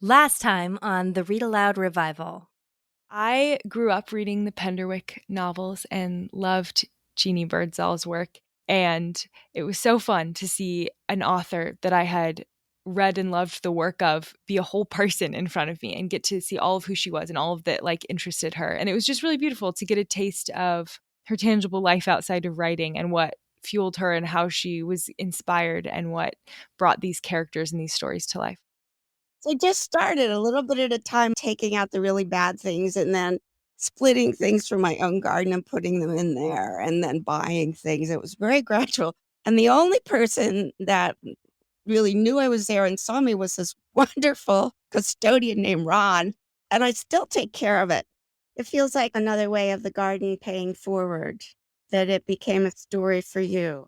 Last time on the Read-Aloud Revival. I grew up reading the Penderwick novels and loved Jeannie Birdsall's work. And it was so fun to see an author that I had read and loved the work of be a whole person in front of me and get to see all of who she was and all of that interested her. And it was just really beautiful to get a taste of her tangible life outside of writing and what fueled her and how she was inspired and what brought these characters and these stories to life. So I just started a little bit at a time, taking out the really bad things and then splitting things from my own garden and putting them in there and then buying things. It was very gradual. And the only person that really knew I was there and saw me was this wonderful custodian named Ron. And I still take care of it. It feels like another way of the garden paying forward, that it became a story for you.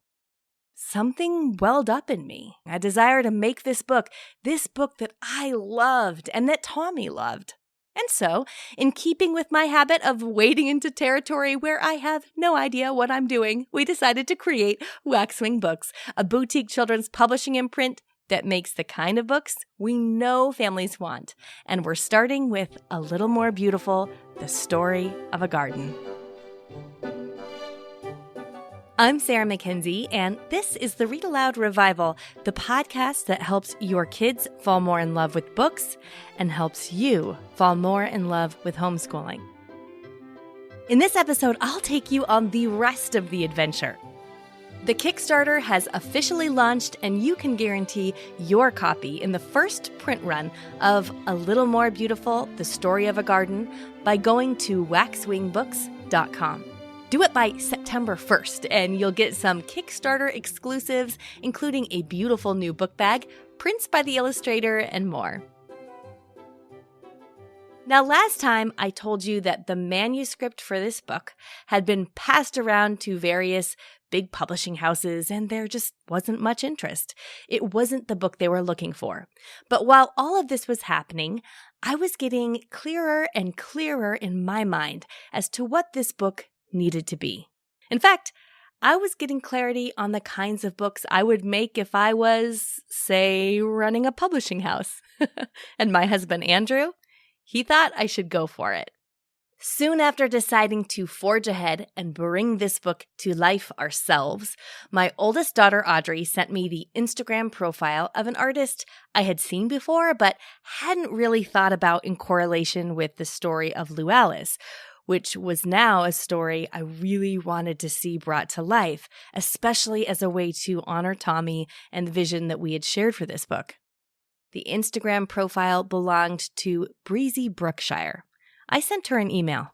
Something welled up in me, a desire to make this book that I loved and that Tommy loved. And so, in keeping with my habit of wading into territory where I have no idea what I'm doing, we decided to create Waxwing Books, a boutique children's publishing imprint that makes the kind of books we know families want. And we're starting with A Little More Beautiful, The Story of a Garden. I'm Sarah McKenzie, and this is the Read-Aloud Revival, the podcast that helps your kids fall more in love with books and helps you fall more in love with homeschooling. In this episode, I'll take you on the rest of the adventure. The Kickstarter has officially launched, and you can guarantee your copy in the first print run of A Little More Beautiful, The Story of a Garden by going to waxwingbooks.com. Do it by September 1st, and you'll get some Kickstarter exclusives, including a beautiful new book bag, prints by the illustrator, and more. Now, last time I told you that the manuscript for this book had been passed around to various big publishing houses, and there just wasn't much interest. It wasn't the book they were looking for. But while all of this was happening, I was getting clearer and clearer in my mind as to what this book needed to be. In fact, I was getting clarity on the kinds of books I would make if I was, say, running a publishing house. And my husband, Andrew, he thought I should go for it. Soon after deciding to forge ahead and bring this book to life ourselves, my oldest daughter, Audrey, sent me the Instagram profile of an artist I had seen before but hadn't really thought about in correlation with the story of Lou Alice, which was now a story I really wanted to see brought to life, especially as a way to honor Tommy and the vision that we had shared for this book. The Instagram profile belonged to Breezy Brookshire. I sent her an email.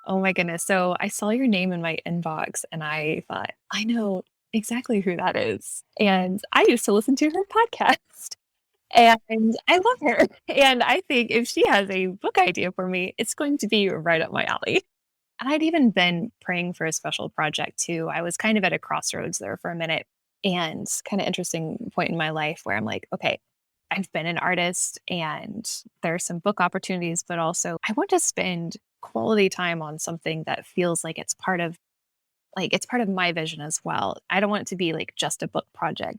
Oh my goodness. So I saw your name in my inbox and I thought, I know exactly who that is. And I used to listen to her podcast. And I love her. And I think if she has a book idea for me, it's going to be right up my alley. And I'd even been praying for a special project too. I was kind of at a crossroads there for a minute, and kind of interesting point in my life where I'm like, okay, I've been an artist and there's some book opportunities, but also I want to spend quality time on something that feels like it's part of my vision as well. I don't want it to be like just a book project.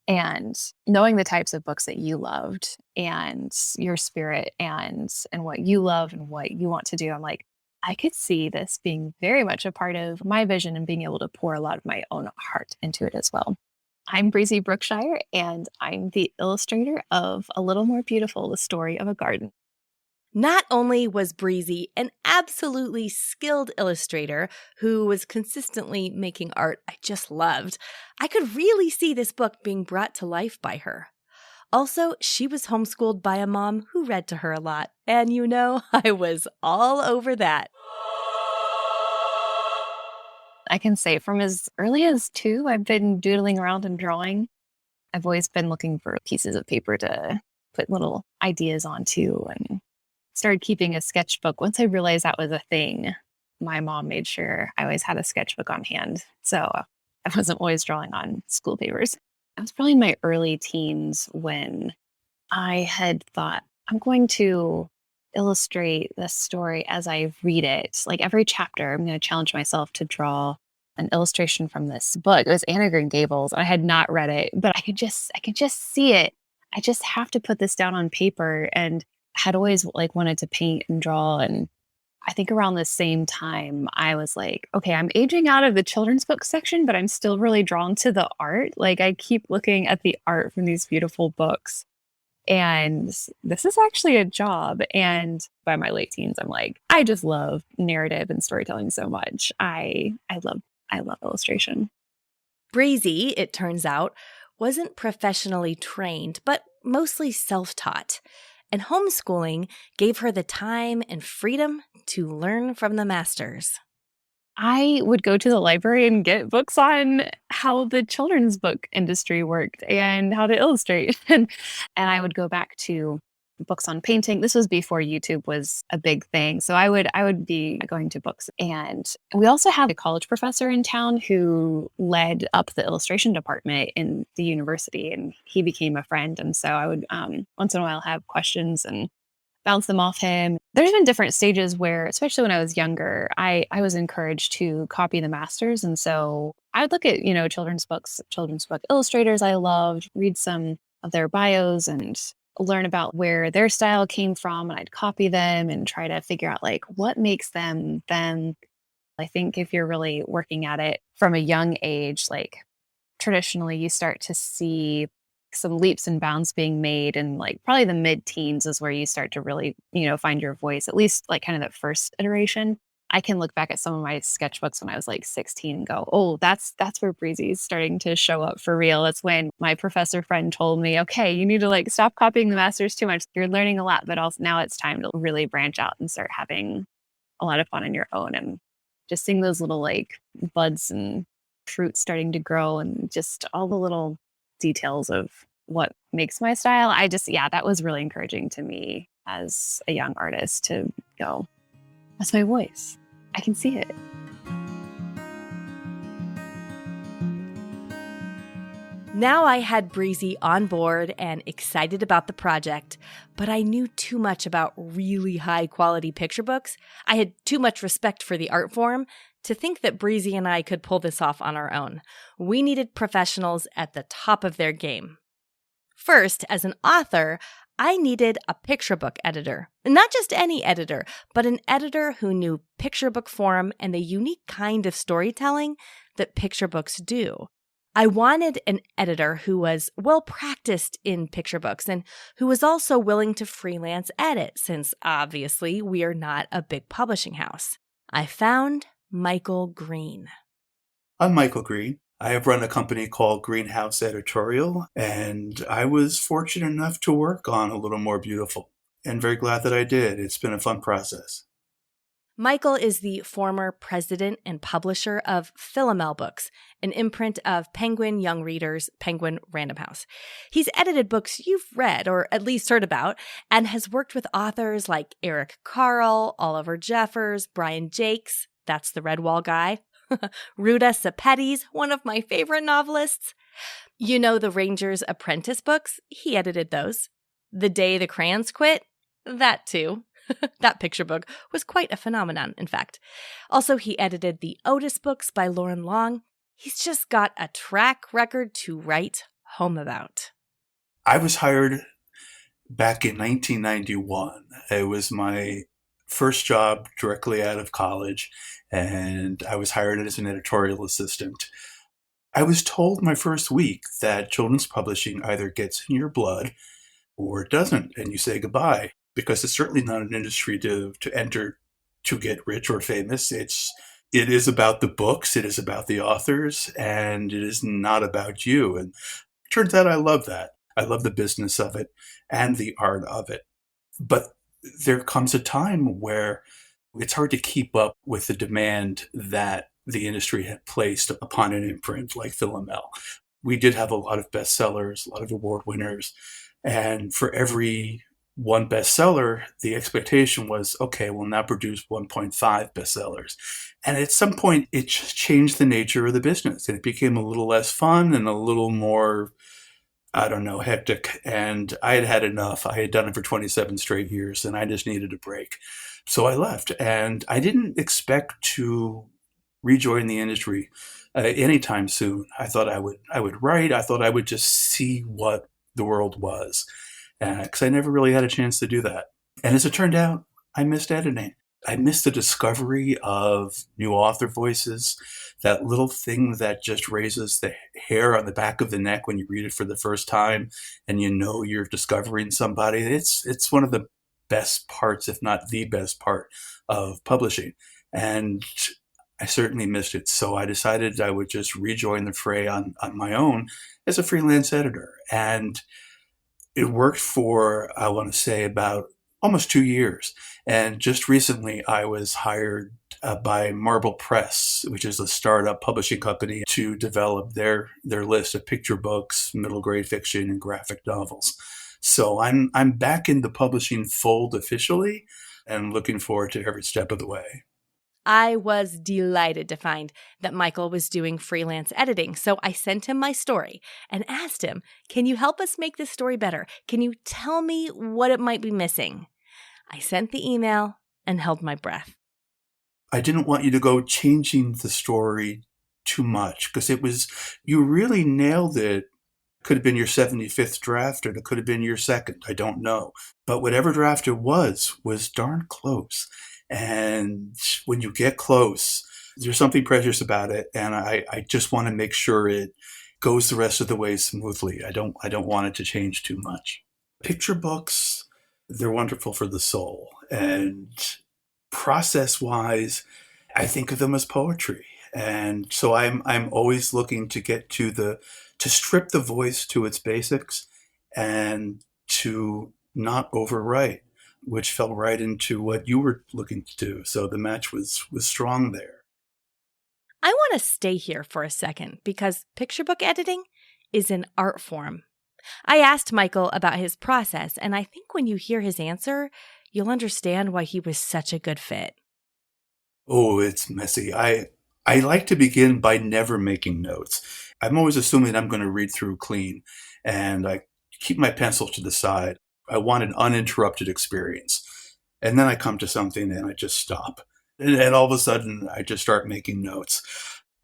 And knowing the types of books that you loved and your spirit and what you love and what you want to do, I'm like, I could see this being very much a part of my vision and being able to pour a lot of my own heart into it as well. I'm Breezy Brookshire, and I'm the illustrator of A Little More Beautiful, The Story of a Garden. Not only was Breezy an absolutely skilled illustrator who was consistently making art I just loved, I could really see this book being brought to life by her. Also, she was homeschooled by a mom who read to her a lot, and I was all over that. I can say from as early as 2, I've been doodling around and drawing. I've always been looking for pieces of paper to put little ideas onto, and started keeping a sketchbook. Once I realized that was a thing, my mom made sure I always had a sketchbook on hand. So I wasn't always drawing on school papers. I was probably in my early teens when I had thought, I'm going to illustrate this story as I read it. Like every chapter, I'm going to challenge myself to draw an illustration from this book. It was Anna Green Gables. I had not read it, but I could just see it. I just have to put this down on paper, and had always like wanted to paint and draw. And I think around the same time, I was like, okay, I'm aging out of the children's book section, but I'm still really drawn to the art. Like I keep looking at the art from these beautiful books. And this is actually a job. And by my late teens, I'm like, I just love narrative and storytelling so much. I love illustration. Breezy, it turns out, wasn't professionally trained, but mostly self-taught. And homeschooling gave her the time and freedom to learn from the masters. I would go to the library and get books on how the children's book industry worked and how to illustrate. And I would go back to books on painting. This was before YouTube was a big thing. So I would be going to books. And we also have a college professor in town who led up the illustration department in the university, and he became a friend. And so I would once in a while have questions and bounce them off him. There's been different stages where, especially when I was younger, I was encouraged to copy the masters. And so I would look at, children's book illustrators I loved, read some of their bios and learn about where their style came from. And I'd copy them and try to figure out like what makes them them. I think if you're really working at it from a young age, like traditionally you start to see some leaps and bounds being made, and like probably the mid-teens is where you start to really, find your voice, at least like kind of that first iteration. I can look back at some of my sketchbooks when I was like 16 and go, oh, that's where Breezy's starting to show up for real. That's when my professor friend told me, okay, you need to like stop copying the masters too much. You're learning a lot, but also now it's time to really branch out and start having a lot of fun on your own. And just seeing those little like buds and fruits starting to grow, and just all the little details of what makes my style. That was really encouraging to me as a young artist to go, that's my voice. I can see it. Now I had Breezy on board and excited about the project, but I knew too much about really high quality picture books. I had too much respect for the art form to think that Breezy and I could pull this off on our own. We needed professionals at the top of their game. First, as an author, I needed a picture book editor. Not just any editor, but an editor who knew picture book form and the unique kind of storytelling that picture books do. I wanted an editor who was well-practiced in picture books and who was also willing to freelance edit, since obviously we are not a big publishing house. I found Michael Green. I'm Michael Green. I have run a company called Greenhouse Editorial, and I was fortunate enough to work on A Little More Beautiful, and very glad that I did. It's been a fun process. Michael is the former president and publisher of Philomel Books, an imprint of Penguin Young Readers, Penguin Random House. He's edited books you've read or at least heard about, and has worked with authors like Eric Carle, Oliver Jeffers, Brian Jakes, that's the Redwall guy, Ruta Sepetys, one of my favorite novelists. The Ranger's Apprentice books? He edited those. The Day the Crayons Quit? That too. That picture book was quite a phenomenon, in fact. Also, he edited the Otis books by Lauren Long. He's just got a track record to write home about. I was hired back in 1991. It was my first job directly out of college, and I was hired as an editorial assistant. I was told my first week that children's publishing either gets in your blood or it doesn't, and you say goodbye, because it's certainly not an industry to enter to get rich or famous. It is about the books, it is about the authors, and it is not about you. And it turns out I love that. I love the business of it and the art of it. But there comes a time where it's hard to keep up with the demand that the industry had placed upon an imprint like Philomel. We did have a lot of bestsellers, a lot of award winners, and for every one bestseller, the expectation was, okay, we'll now produce 1.5 bestsellers. And at some point, it just changed the nature of the business, and it became a little less fun and a little more, hectic. And I had had enough. I had done it for 27 straight years, and I just needed a break. So I left, and I didn't expect to rejoin the industry anytime soon. I thought I would write. I thought I would just see what the world was, because I never really had a chance to do that. And as it turned out, I missed editing. I missed the discovery of new author voices, that little thing that just raises the hair on the back of the neck when you read it for the first time and you know you're discovering somebody. It's one of the best parts, if not the best part, of publishing. And I certainly missed it. So I decided I would just rejoin the fray on my own as a freelance editor. And it worked for, I want to say, about almost 2 years. And just recently, I was hired by Marble Press, which is a startup publishing company, to develop their list of picture books, middle grade fiction, and graphic novels. So I'm back in the publishing fold officially, and looking forward to every step of the way. I was delighted to find that Michael was doing freelance editing, so I sent him my story and asked him, can you help us make this story better? Can you tell me what it might be missing? I sent the email and held my breath. I didn't want you to go changing the story too much, because you really nailed it. Could have been your 75th draft, or it could have been your second. I don't know. But whatever draft it was darn close. And when you get close, there's something precious about it. And I just want to make sure it goes the rest of the way smoothly. I don't want it to change too much. Picture books, they're wonderful for the soul. And process-wise, I think of them as poetry. And so I'm always looking to get to strip the voice to its basics and to not overwrite, which fell right into what you were looking to do. So the match was strong there. I want to stay here for a second because picture book editing is an art form. I asked Michael about his process, and I think when you hear his answer, you'll understand why he was such a good fit. Oh, it's messy. I like to begin by never making notes. I'm always assuming I'm going to read through clean, and I keep my pencil to the side. I want an uninterrupted experience. And then I come to something and I just stop. And all of a sudden, I just start making notes.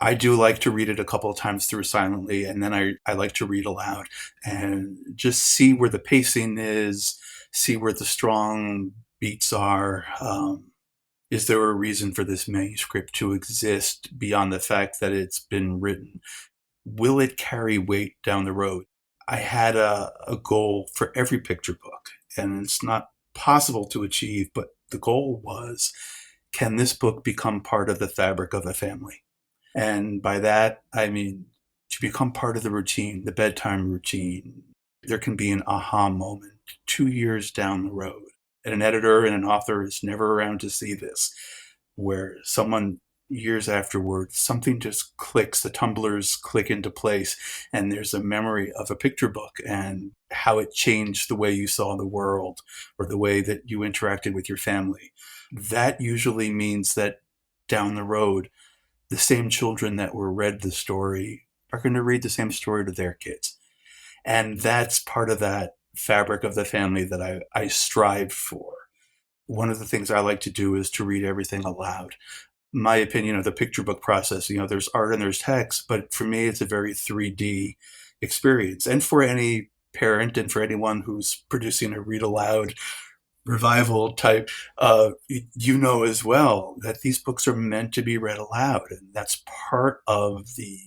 I do like to read it a couple of times through silently, and then I like to read aloud and just see where the pacing is, see where the strong beats are. Is there a reason for this manuscript to exist beyond the fact that it's been written? Will it carry weight down the road? I had a goal for every picture book, and it's not possible to achieve, but the goal was, can this book become part of the fabric of a family? And by that, I mean to become part of the routine, the bedtime routine. There can be an aha moment 2 years down the road. And an editor and an author is never around to see this, where someone years afterward, something just clicks, the tumblers click into place, and there's a memory of a picture book and how it changed the way you saw the world or the way that you interacted with your family. That usually means that down the road, the same children that were read the story are going to read the same story to their kids. And that's part of that fabric of the family that I strive for. One of the things I like to do is to read everything aloud. My opinion of the picture book process, there's art and there's text, but for me, it's a very 3D experience. And for any parent and for anyone who's producing a Read-Aloud Revival type, as well that these books are meant to be read aloud. And that's part of the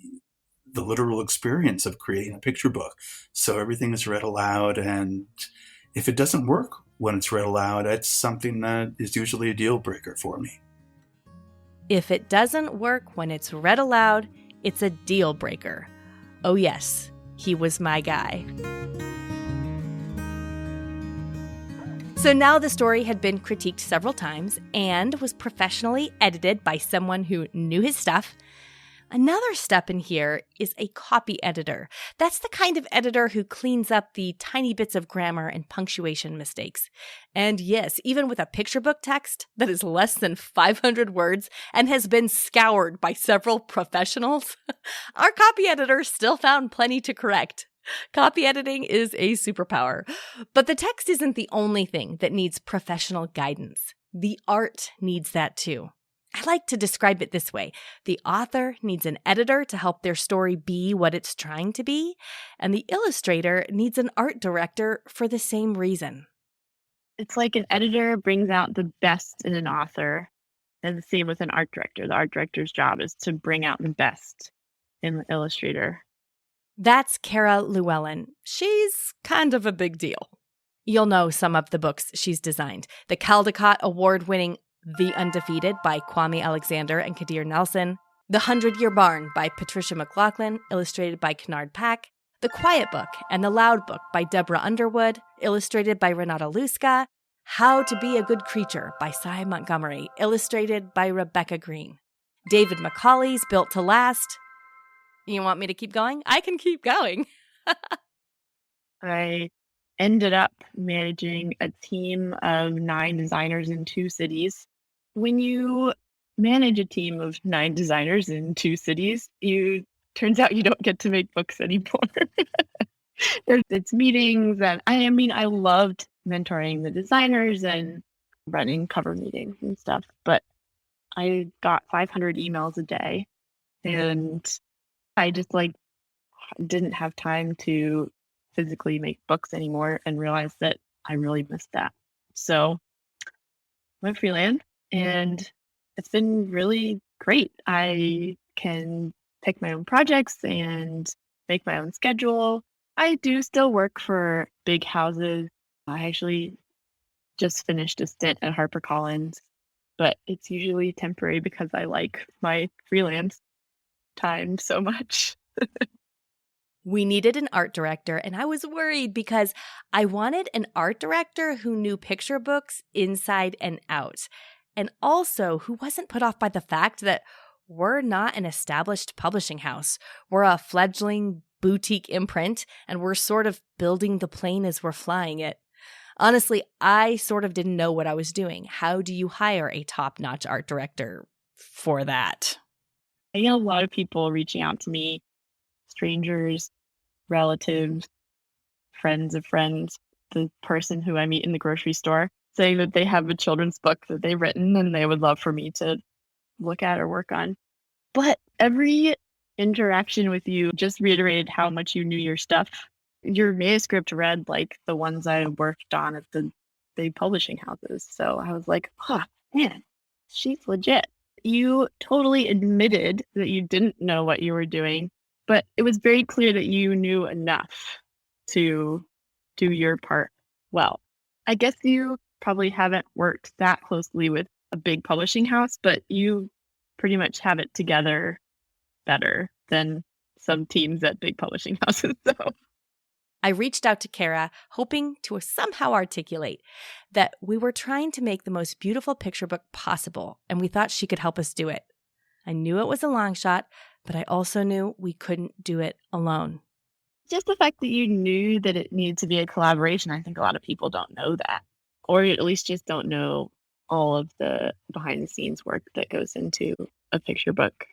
literal experience of creating a picture book. So everything is read aloud. And if it doesn't work when it's read aloud, it's something that is usually a deal breaker for me. If it doesn't work when it's read aloud, it's a deal breaker. Oh yes, he was my guy. So now the story had been critiqued several times and was professionally edited by someone who knew his stuff. Another step in here is a copy editor. That's the kind of editor who cleans up the tiny bits of grammar and punctuation mistakes. And yes, even with a picture book text that is less than 500 words and has been scoured by several professionals, our copy editor still found plenty to correct. Copy editing is a superpower. But the text isn't the only thing that needs professional guidance. The art needs that too. I like to describe it this way. The author needs an editor to help their story be what it's trying to be, and the illustrator needs an art director for the same reason. It's like an editor brings out the best in an author, and the same with an art director. The art director's job is to bring out the best in the illustrator. That's Kara Llewellyn. She's kind of a big deal. You'll know some of the books she's designed. The Caldecott Award-winning The Undefeated by Kwame Alexander and Kadir Nelson, The 100-Year Barn by Patricia McLaughlin, illustrated by Kennard Pack, The Quiet Book and The Loud Book by Deborah Underwood, illustrated by Renata Luska, How to Be a Good Creature by Cy Montgomery, illustrated by Rebecca Green, David Macaulay's Built to Last. You want me to keep going? I can keep going. I ended up managing a team of 9 designers in 2 cities. When you manage a team of 9 designers in 2 cities, turns out you don't get to make books anymore. It's meetings, and I loved mentoring the designers and running cover meetings and stuff, but I got 500 emails a day, and I just didn't have time to physically make books anymore and realized that I really missed that. So I went freelance, and it's been really great. I can pick my own projects and make my own schedule. I do still work for big houses. I actually just finished a stint at HarperCollins, but it's usually temporary because I like my freelance time so much. We needed an art director, and I was worried because I wanted an art director who knew picture books inside and out, and also who wasn't put off by the fact that we're not an established publishing house. We're a fledgling boutique imprint, and we're sort of building the plane as we're flying it. Honestly, I sort of didn't know what I was doing. How do you hire a top-notch art director for that? I get a lot of people reaching out to me, strangers, relatives, friends of friends, the person who I meet in the grocery store, saying that they have a children's book that they've written and they would love for me to look at or work on. But every interaction with you just reiterated how much you knew your stuff. Your manuscript read like the ones I worked on at the big publishing houses. So I was like, oh, man, she's legit. You totally admitted that you didn't know what you were doing, but it was very clear that you knew enough to do your part well. I guess you probably haven't worked that closely with a big publishing house, but you pretty much have it together better than some teams at big publishing houses. So I reached out to Kara, hoping to somehow articulate that we were trying to make the most beautiful picture book possible, and we thought she could help us do it. I knew it was a long shot, but I also knew we couldn't do it alone. just the fact that you knew that it needed to be a collaboration, I think a lot of people don't know that, or at least just don't know all of the behind the scenes work that goes into a picture book.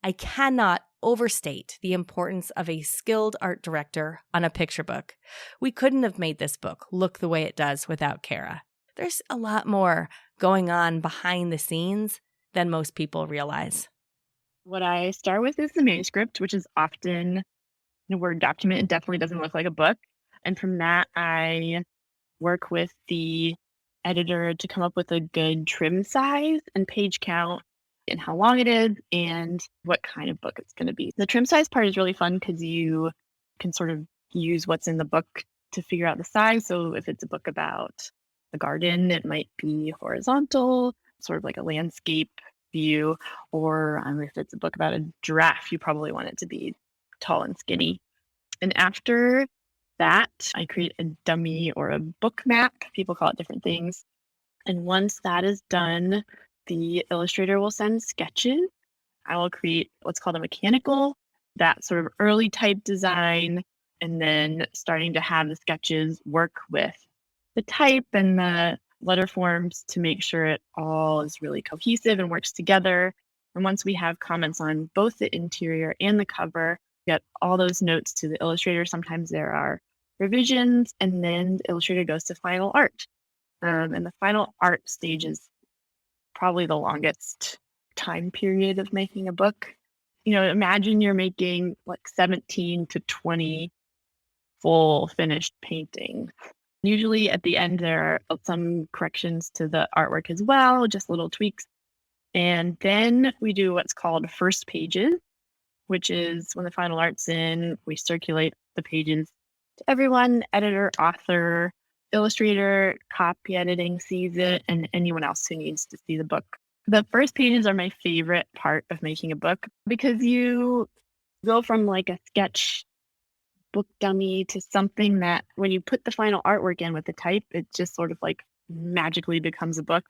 I cannot overstate the importance of a skilled art director on a picture book. We couldn't have made this book look the way it does without Kara. There's a lot more going on behind the scenes than most people realize. What I start with is the manuscript, which is often a Word document. It definitely doesn't look like a book. And from that, I work with the editor to come up with a good trim size and page count and how long it is and what kind of book it's going to be. The trim size part is really fun because you can sort of use what's in the book to figure out the size. So if it's a book about a garden, it might be horizontal, sort of like a landscape view. Or if it's a book about a giraffe, you probably want it to be tall and skinny. And after that, I create a dummy or a book map. People call it different things. And once that is done, the illustrator will send sketches. I will create what's called a mechanical, that sort of early type design, and then starting to have the sketches work with the type and the letter forms to make sure it all is really cohesive and works together. And once we have comments on both the interior and the cover, get all those notes to the illustrator. Sometimes there are revisions, and then the illustrator goes to final art. And the final art stage is probably the longest time period of making a book. Imagine you're making like 17 to 20 full finished paintings. Usually at the end, there are some corrections to the artwork as well, just little tweaks. And then we do what's called first pages, which is when the final art's in, we circulate the pages to everyone, editor, author, illustrator, copy editing sees it, and anyone else who needs to see the book. The first pages are my favorite part of making a book because you go from like a sketch book dummy to something that when you put the final artwork in with the type, it just sort of like magically becomes a book.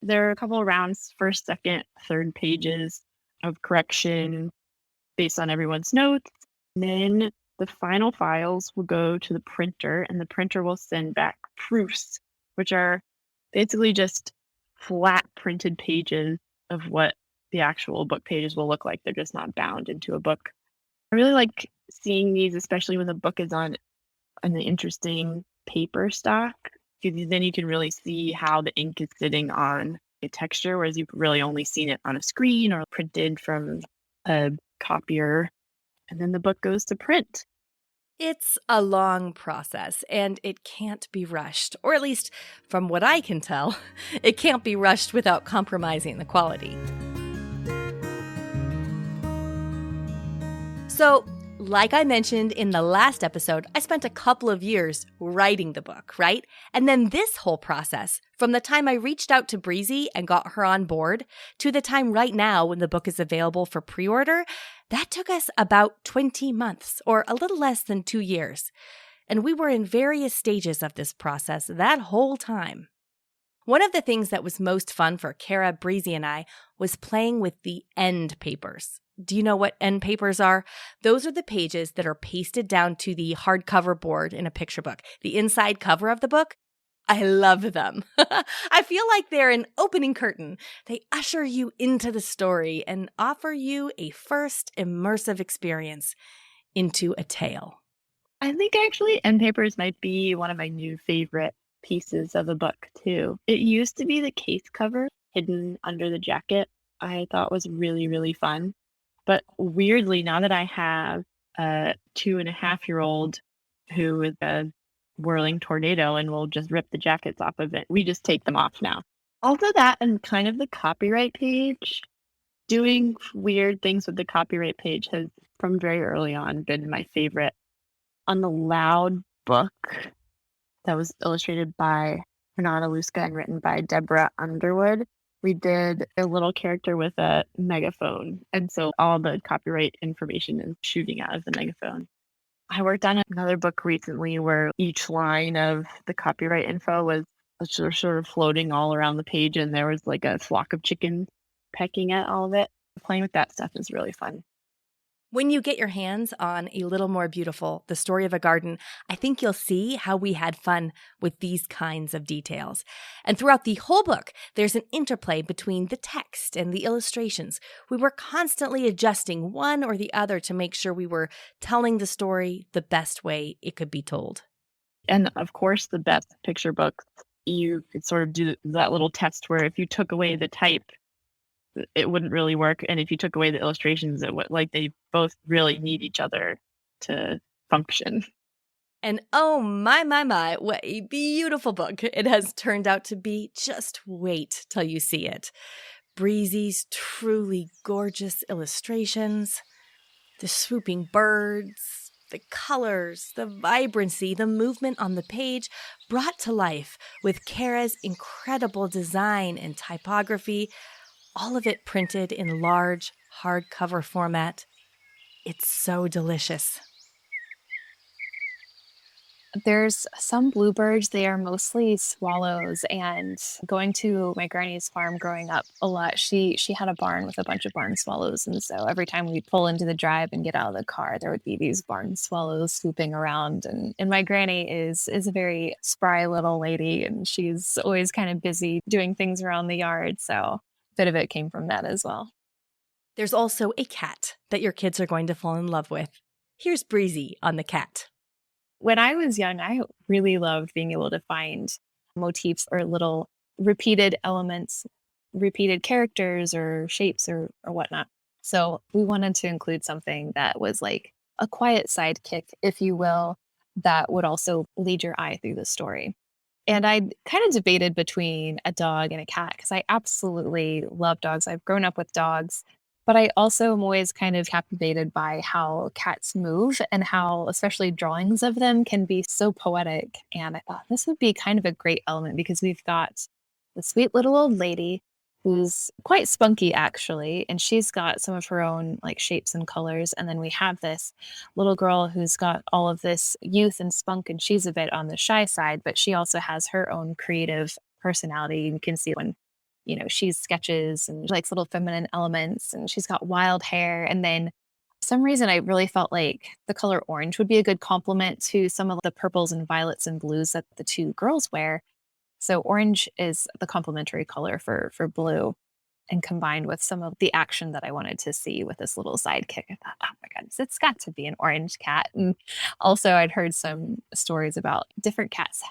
There are a couple of rounds, first, second, third pages of correction based on everyone's notes. And then the final files will go to the printer, and the printer will send back proofs, which are basically just flat printed pages of what the actual book pages will look like. They're just not bound into a book. I really like seeing these, especially when the book is on an interesting paper stock, because then you can really see how the ink is sitting on a texture, whereas you've really only seen it on a screen or printed from a copier, and then the book goes to print. It's a long process, and it can't be rushed, or at least from what I can tell, it can't be rushed without compromising the quality. So, like I mentioned in the last episode, I spent a couple of years writing the book, right? And then this whole process, from the time I reached out to Breezy and got her on board to the time right now when the book is available for pre-order, that took us about 20 months, or a little less than 2 years. And we were in various stages of this process that whole time. One of the things that was most fun for Kara, Breezy, and I was playing with the end papers. Do you know what end papers are? Those are the pages that are pasted down to the hardcover board in a picture book, the inside cover of the book. I love them. I feel like they're an opening curtain. They usher you into the story and offer you a first immersive experience into a tale. I think actually end papers might be one of my new favorite pieces of a book too. It used to be the case cover hidden under the jacket. I thought was really, really fun. But weirdly, now that I have a 2.5-year-old who is a whirling tornado and will just rip the jackets off of it, we just take them off now. Also that and kind of the copyright page. Doing weird things with the copyright page has, from very early on, been my favorite. On the Loud book that was illustrated by Renata Luska and written by Deborah Underwood, we did a little character with a megaphone. And so all the copyright information is shooting out of the megaphone. I worked on another book recently where each line of the copyright info was sort of floating all around the page, and there was like a flock of chickens pecking at all of it. Playing with that stuff is really fun. When you get your hands on A Little More Beautiful, The Story of a Garden, I think you'll see how we had fun with these kinds of details. And throughout the whole book, there's an interplay between the text and the illustrations. We were constantly adjusting one or the other to make sure we were telling the story the best way it could be told. And of course, the best picture books, you could sort of do that little test where if you took away the type, it wouldn't really work. And if you took away the illustrations, it would, like, they both really need each other to function. And oh my, what a beautiful book it has turned out to be. Just wait till you see it. Breezy's truly gorgeous illustrations, the swooping birds, the colors, the vibrancy, the movement on the page brought to life with Kara's incredible design and typography, all of it printed in large hardcover format. It's so delicious. There's some bluebirds. They are mostly swallows. And going to my granny's farm growing up a lot, she had a barn with a bunch of barn swallows. And so every time we'd pull into the drive and get out of the car, there would be these barn swallows swooping around. And my granny is a very spry little lady, and she's always kind of busy doing things around the yard. So a bit of it came from that as well. There's also a cat that your kids are going to fall in love with. Here's Breezy on the cat. When I was young, I really loved being able to find motifs or little repeated elements repeated characters or shapes or whatnot. So we wanted to include something that was like a quiet sidekick, if you will, that would also lead your eye through the story. And I kind of debated between a dog and a cat because I absolutely love dogs. I've grown up with dogs, but I also am always kind of captivated by how cats move and how, especially drawings of them, can be so poetic. And I thought this would be kind of a great element because we've got the sweet little old lady who's quite spunky actually, and she's got some of her own like shapes and colors. And then we have this little girl who's got all of this youth and spunk, and she's a bit on the shy side, but she also has her own creative personality. You can see when, she sketches and she likes little feminine elements, and she's got wild hair. And then for some reason, I really felt like the color orange would be a good complement to some of the purples and violets and blues that the two girls wear. So orange is the complementary color for blue, and combined with some of the action that I wanted to see with this little sidekick, I thought, oh my goodness, it's got to be an orange cat. And also I'd heard some stories about different cats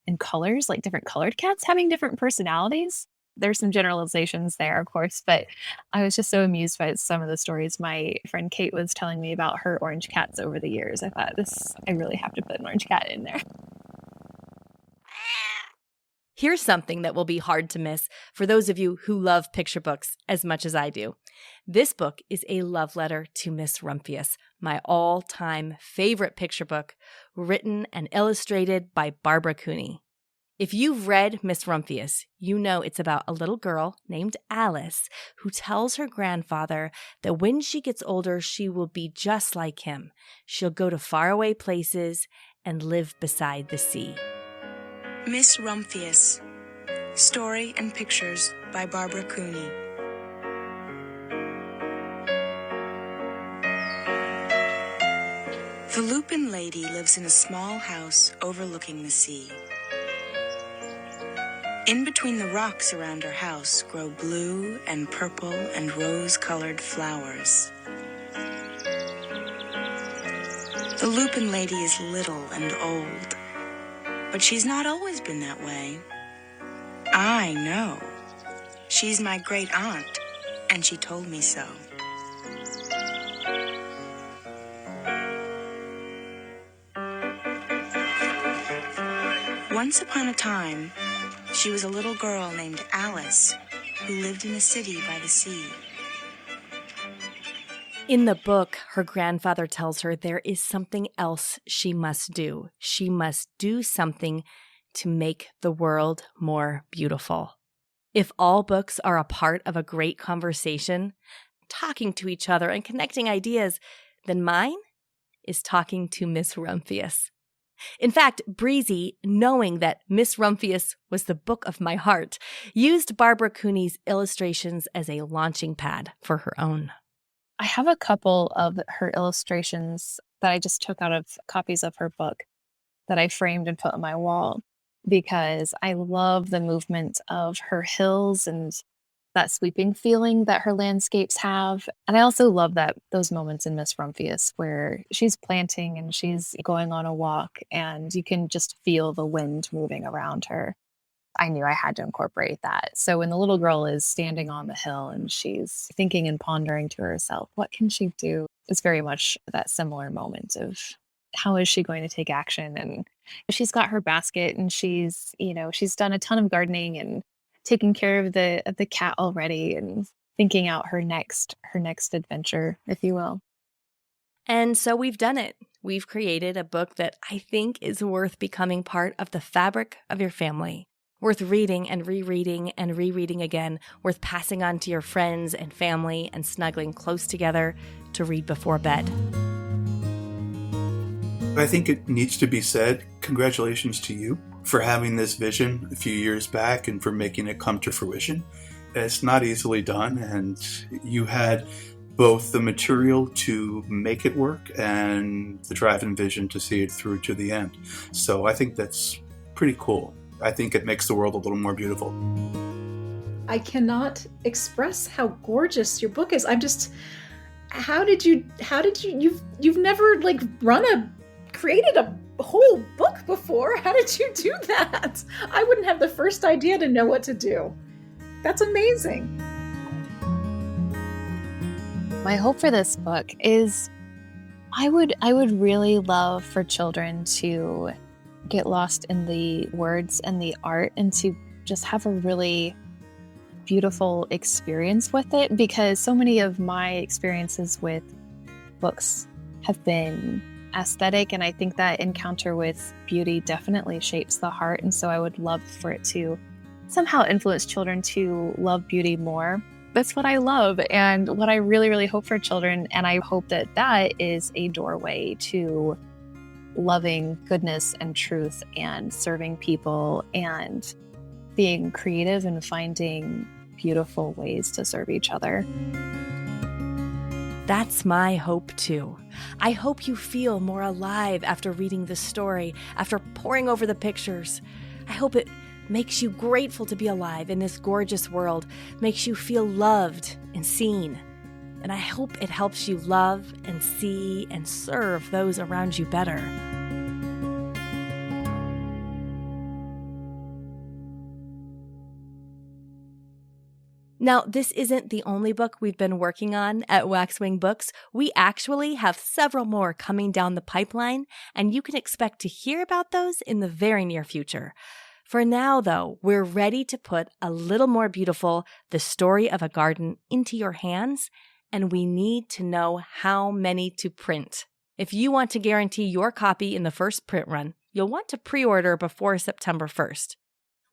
and colors, like different colored cats having different personalities. There's some generalizations there, of course, but I was just so amused by some of the stories my friend Kate was telling me about her orange cats over the years. I thought I really have to put an orange cat in there. Here's something that will be hard to miss for those of you who love picture books as much as I do. This book is a love letter to Miss Rumphius, my all-time favorite picture book, written and illustrated by Barbara Cooney. If you've read Miss Rumphius, you know it's about a little girl named Alice who tells her grandfather that when she gets older, she will be just like him. She'll go to faraway places and live beside the sea. Miss Rumphius. Story and pictures by Barbara Cooney. The Lupin Lady lives in a small house overlooking the sea. In between the rocks around her house grow blue and purple and rose-colored flowers. The Lupin Lady is little and old. But she's not always been that way. I know. She's my great aunt, and she told me so. Once upon a time, she was a little girl named Alice who lived in a city by the sea. In the book, her grandfather tells her there is something else she must do. She must do something to make the world more beautiful. If all books are a part of a great conversation, talking to each other and connecting ideas, then mine is talking to Miss Rumphius. In fact, Breezy, knowing that Miss Rumphius was the book of my heart, used Barbara Cooney's illustrations as a launching pad for her own. I have a couple of her illustrations that I just took out of copies of her book that I framed and put on my wall because I love the movement of her hills and that sweeping feeling that her landscapes have. And I also love those moments in Miss Rumphius where she's planting and she's going on a walk and you can just feel the wind moving around her. I knew I had to incorporate that. So when the little girl is standing on the hill and she's thinking and pondering to herself, what can she do? It's very much that similar moment of how is she going to take action? And she's got her basket and she's done a ton of gardening and taking care of the cat already and thinking out her next adventure, if you will. And so we've done it. We've created a book that I think is worth becoming part of the fabric of your family. Worth reading and rereading and rereading again, worth passing on to your friends and family and snuggling close together to read before bed. I think it needs to be said, congratulations to you for having this vision a few years back and for making it come to fruition. It's not easily done, and you had both the material to make it work and the drive and vision to see it through to the end. So I think that's pretty cool. I think it makes the world a little more beautiful. I cannot express how gorgeous your book is. How did you, you've never created a whole book before. How did you do that? I wouldn't have the first idea to know what to do. That's amazing. My hope for this book is I would really love for children to get lost in the words and the art and to just have a really beautiful experience with it, because so many of my experiences with books have been aesthetic, and I think that encounter with beauty definitely shapes the heart, and so I would love for it to somehow influence children to love beauty more. That's what I love and what I really, really hope for children, and I hope that that is a doorway to loving goodness and truth and serving people and being creative and finding beautiful ways to serve each other. That's my hope too. I hope you feel more alive after reading the story, after poring over the pictures. I hope it makes you grateful to be alive in this gorgeous world, makes you feel loved and seen. And I hope it helps you love and see and serve those around you better. Now, this isn't the only book we've been working on at Waxwing Books. We actually have several more coming down the pipeline, and you can expect to hear about those in the very near future. For now, though, we're ready to put A Little More Beautiful, The Story of a Garden, into your hands, and we need to know how many to print. If you want to guarantee your copy in the first print run, you'll want to pre-order before September 1st.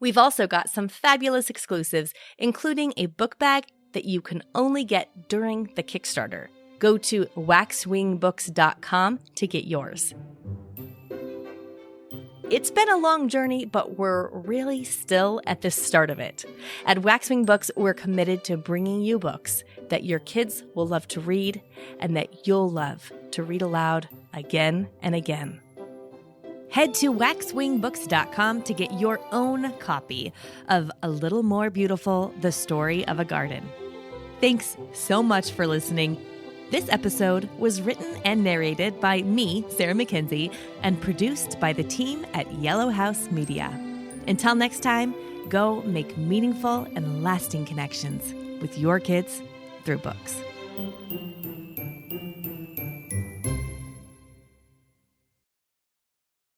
We've also got some fabulous exclusives, including a book bag that you can only get during the Kickstarter. Go to waxwingbooks.com to get yours. It's been a long journey, but we're really still at the start of it. At Waxwing Books, we're committed to bringing you books that your kids will love to read and that you'll love to read aloud again and again. Head to waxwingbooks.com to get your own copy of A Little More Beautiful, The Story of a Garden. Thanks so much for listening. This episode was written and narrated by me, Sarah Mackenzie, and produced by the team at Yellow House Media. Until next time, go make meaningful and lasting connections with your kids through books.